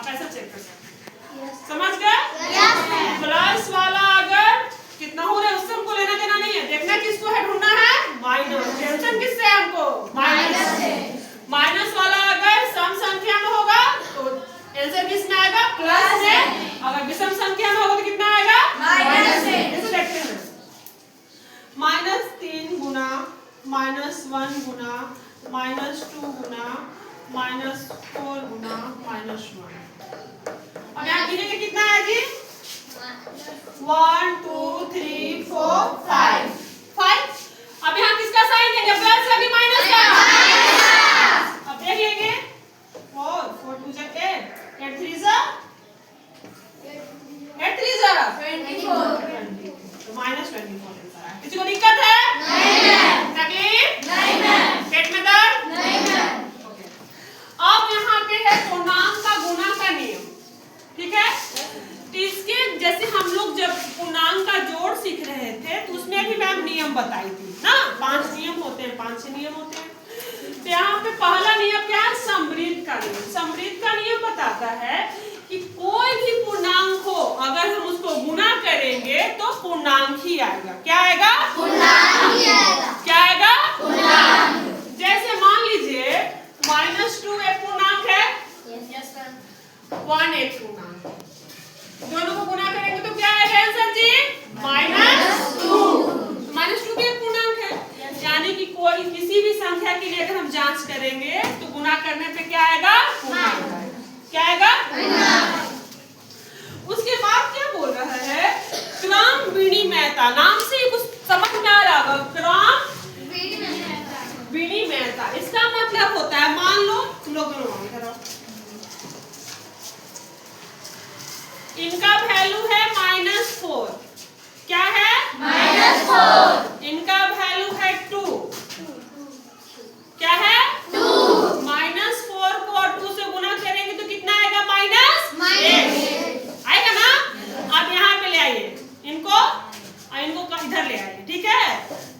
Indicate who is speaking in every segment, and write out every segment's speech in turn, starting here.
Speaker 1: आप ऐसा चेक कर सकते हैं। समझ गए? प्लस वाला अगर कितना हो रहा है उससे हमको लेना देना नहीं है, देखना किसको है, ढूंढना है माइनस। टेंशन किससे है हमको? माइनस से। माइनस वाला अगर सम संख्या में होगा तो आंसर किस में आएगा? प्लस में। अगर विषम संख्या में होगा तो कितना आएगा? माइनस से। इसे देखते हैं। -3 गुना -1 गुना -2 गुना -4 गुना -1। अब यहाँ गिनेंगे कितना है जी? 1 2 3 4 5। अब यहाँ किसका साइन देंगे? प्लस का कि माइनस का? अब देख लेंगे। 4 2 जा 8 8 3 जा 24 तो -24। किसी को दिक्कत है? नहीं है। तकलीफ? नहीं है। पेट में दर्द? नहीं है। अब यहाँ पे है पूर्णांक का गुणा का नियम, ठीक है? इसके जैसे हम लोग जब पूर्णांक का जोड़ सीख रहे थे तो उसमें भी मैम नियम बताई थी ना, 5 नियम होते हैं, 5 नियम होते हैं। तो यहाँ पे पहला नियम क्या है? समृद्ध का नियम। समृद्ध का नियम बताता है कि कोई भी पूर्णांक हो अगर हम उसको गुणा करेंगे तो पूर्णांक ही आएगा। क्या आएगा? पूर्णांक ही आएगा। क्या आएगा? पूर्णांक। जैसे मान लीजिए -2 एक पूर्णांक है, 1 एक पूर्णांक, दोनों को गुणा करेंगे तो क्या आएगा आंसर जी? -2। -2 भी एक पूर्णांक है, यानी कि कोई किसी भी संख्या के लिए अगर हम जांच करेंगे तो गुणा करने पे क्या आएगा? पूर्णांक आएगा। क्या आएगा? उसके बाद क्या बोल रहा है? क्रम विनिमयता। नाम से ही कुछ समझ में आ रहा होगा। क्रम विनिमयता इसका मतलब होता है, मान लो तुम लोग दोनों इधर आओ, इनका वैल्यू है -4। क्या है? -4। इनका वैल्यू है 2। क्या है? 2। -4 को और 2 से गुणा करेंगे तो कितना आएगा? -8 आएगा ना? अब यहाँ पे ले आइए इनको और इनको इधर ले आइए, ठीक है?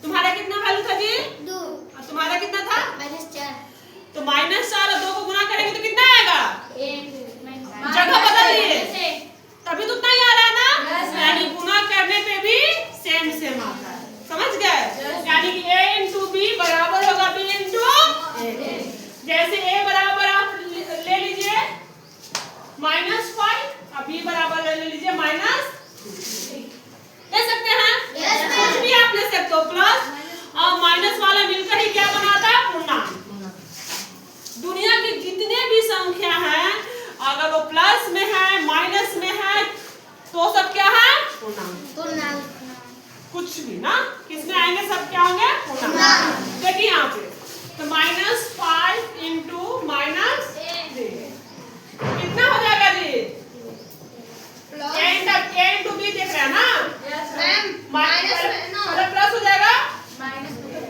Speaker 1: तुम्हारा कितना वैल्यू था जी? 2। और तुम्हारा कितना था? -4। तो -4 और 2 को गुणा करेंगे तो कितना आएगा? 8। जगह बदल लिए तभी तो उतना ही आ रहा है ना, यानी गुणा करने पे भी सेम आता है। समझ गए? यानी कि a into b बराबर होगा b into a। जैसे a बराबर आप ले लीजिए -5, अब b बराबर ले लीजिए -3। ले सकते हैं? कुछ भी आप ले सकते हो। प्लस और माइनस वाला मिलकर ही क्या बनाता है? पूर्णांक। दुनिया की जितने भी संख्या हैं अगर वो प्लस में है माइनस में है तो सब क्या है? पूर्णांक। कुछ भी ना किसमें आएंगे? सब क्या होंगे? पूर्णांक। देखिए यहाँ पे तो -5 into -3 कितना हो जाएगा जी? a into b देख रहे हैं ना? प्लस हो जाएगा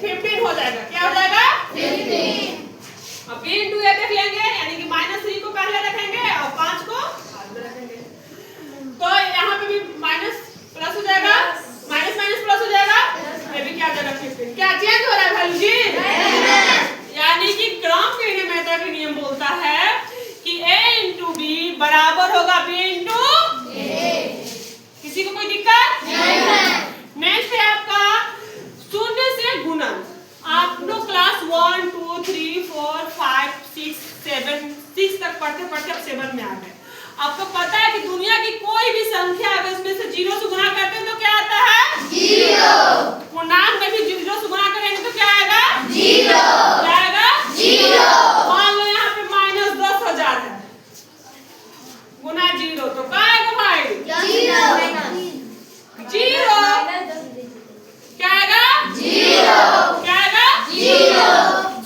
Speaker 1: 15 हो जाएगा। क्या हो जाएगा? 15। अब b into a देख लेंगे, यानी कि -3 को पहले रखेंगे और 5 को बाद में रखेंगे, तो यहाँ पे भी माइनस प्लस हो जाएगा, माइनस प्लस हो जाएगा, ये भी क्या हो जाएगा? 15। क्या चेंज हो रहा है वैल्यू जी? यानी कि क्रम विनिमयता का नियम बोलता है कि a into b बराबर होगा b into a। किसी को कोई दिक्कत? नहीं है। नेक्स्ट है आपका शून्य से गुणन। आप लोग क्लास 1 2 3 4 5 6 7 6 तक पढ़ते पढ़ते अब 7 में आ गए। आपको पता है कि दुनिया की कोई भी संख्या अगर इसमें से 0 से गुणा करते हैं तो क्या आता है? 0। पूर्णांक में भी 0 से गुणा करेंगे तो क्या आएगा? 0। क्या आएगा? 0। मान लो यहाँ पे -10,000 है, गुना 0 तो क्या आएगा भाई? 0। 0 क्या आएगा? 0। क्या आएगा? 0।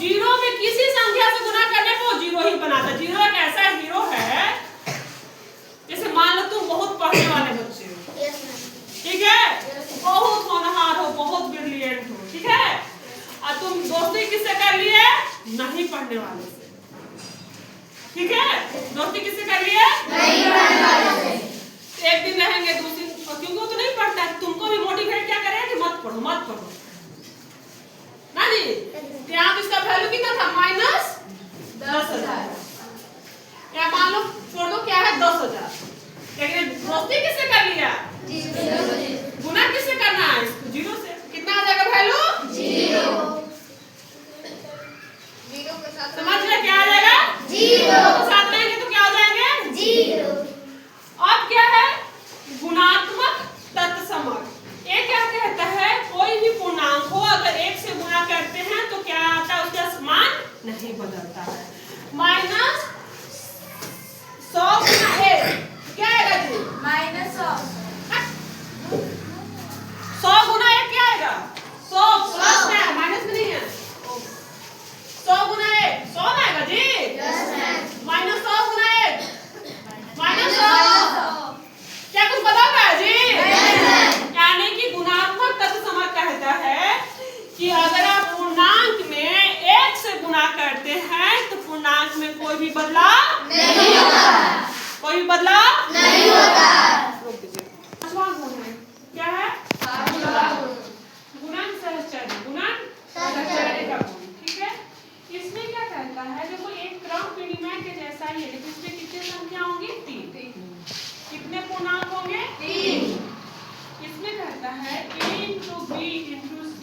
Speaker 1: 0 में किसी संख्या से गुणा करने को 0 ही बनाता। 0 एक ऐसा हीरो है, जैसे मान लो तुम बहुत पढ़ने वाले बच्चे हो, ठीक है? बहुत होनहार हो, बहुत ब्रिलियंट हो, ठीक है? और तुम दोस्ती किससे कर लिए? नहीं पढ़ने वाले से, ठीक है? दोस्ती किससे कर लिए? नहीं पढ़ने वाले से। एक दिन रहेंगे, दूसरे क्योंकि वो तो नहीं पढ़ता है, तुमको भी मोटिवेट क्या करें कि मत पढ़ो ना जी। यहाँ इसका वैल्यू कितना था? -10,000। या मान लो छोड़ दो, क्या है 10,000। लेकिन दोस्ती किससे कर लिया? गुना किससे करना है? 0 से। कितना आ जाएगा वैल्यू? 0। समझ रहे क्या आ जाएगा? 0 के साथ रहेंगे तो क्या हो जाएंगे? 0। अब क्या है? गुणात्मक तत्समक। ये क्या कहता है? कोई भी पूर्णांक हो अगर 1 से गुणा करते हैं तो क्या आता है? उसका मान नहीं बदलता है। माइनस 100 गुना 1 क्या आएगा जी? -100। 100 गुना 1 क्या आएगा? 100 प्लस में है, माइनस में नहीं है। 100 गुना 1 100 आएगा जी। माइनस 100 गुना 1 -100। क्या कुछ बताओ जी? यानी कि गुणात्मक तत्समक कहता है कि अगर आप पूर्णांक में 1 से गुणा करते हैं तो पूर्णांक में कोई भी बदलाव नहीं होता। कोई भी बदलाव नहीं होता। रोक दीजिए। पांचवा गुण है, क्या है? गुणन सहचर्य। गुणन सहचर्य का गुण, ठीक है। इसमें क्या कहता है? देखो एक क्रम विनिमय के जैसा ही है, लेकिन इसमें कितनी संख्या होंगी? 3। कितने पूर्णांक होंगे? 3। इसमें कहता है a × b × c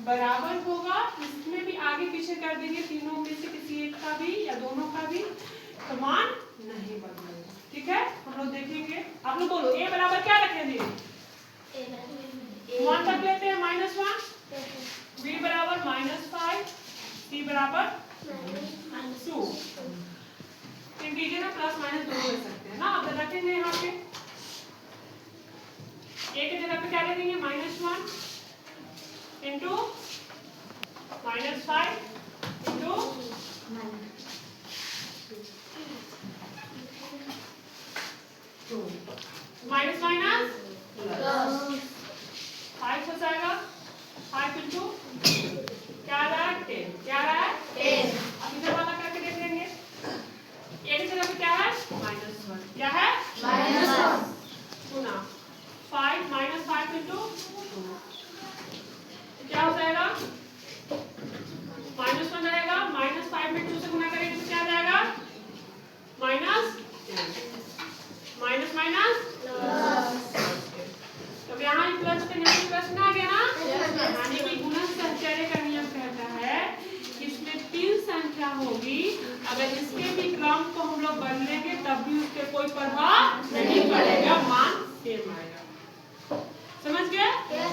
Speaker 1: बराबर होगा, इसमें भी आगे पीछे कर देंगे तीनों में से किसी एक का भी या दोनों का भी, तो मान नहीं बदलेगा। ठीक है, हम लोग देखेंगे। आप लोग बोलो a बराबर क्या रखेंगे? 1 रख लेते हैं, -1। b बराबर -5, c बराबर -2। इंटीजर में प्लस माइनस दोनों ले सकते हैं ना। अब रखेंगे यहाँ पे a की जगह पे क्या लिखेंगे? -1 into -5 into minus minus plus 5 हो जाएगा। 5 इंटू क्या आ रहा है? 10। क्या आ रहा है? 10। अब इधर वाला करके देख लेंगे। a की जगह पे क्या है? -1। क्या है? -1 गुना 5 -5 इंटू 2 क्या हो जाएगा? -1 रहेगा। -5 में 2 से गुना करेंगे तो क्या आ जाएगा? -10। Minus minus plus. तो यहाँ प्लस पे यहाँ प्लस ना आ गया ना। यानी कि गुणन सहचर्य का नियम कहता है इसमें 3 संख्या होगी, अगर इसके भी क्रम को हम लोग बदलेंगे तब भी उसके कोई प्रभाव नहीं पड़ेगा, मान सेम आएगा। समझ गए?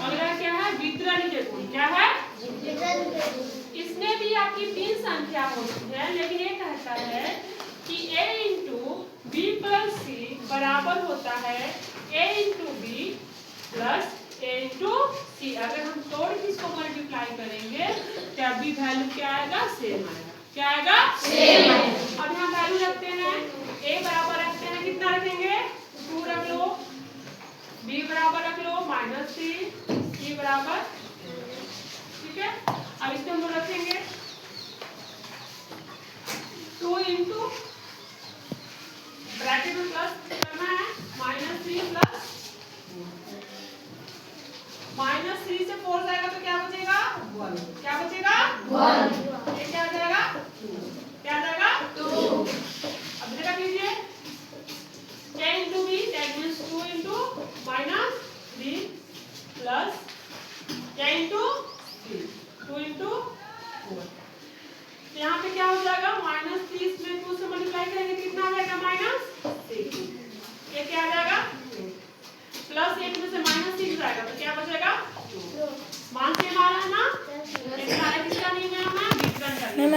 Speaker 1: अगला क्या है? वितरण के गुण। क्या है? इसमें भी आपकी 3 संख्या होती है, लेकिन ये कहता है कि a × b + c बराबर होता है a × b + a × c। अगर हम तोड़ के इसको मल्टीप्लाई करेंगे तो अभी वैल्यू क्या आएगा? सेम आएगा। क्या आएगा? सेम आएगा। अब यहाँ वैल्यू रखते हैं, a बराबर रखते हैं, कितना रखेंगे? 2 रख लो, b बराबर रख लो -3, c बराबर, ठीक है। अब इसको हम रखेंगे 2 इंटू ब्रैकेट में प्लस करना है -3 प्लस -3 से 4 जाएगा तो क्या बचेगा? 1। क्या बचेगा? 1। ये क्या आ जाएगा? 2। क्या आ जाएगा? 2। अब इधर रख लीजिए a × b that means 2 into -3 plus a × c 2 into 4। यहाँ पे क्या हो जाएगा? -30 में 2 से मल्टीप्लाई करेंगे कितना आ जाएगा? -6। ये क्या आ जाएगा? प्लस 1 में से -6 जाएगा तो क्या बचेगा? 2। मान से मारा है ना। लेकिन आगे किसका नियम है? वितरण का नियम।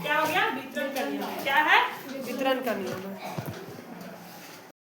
Speaker 1: क्या हो गया? वितरण का नियम। क्या है? वितरण का नियम है।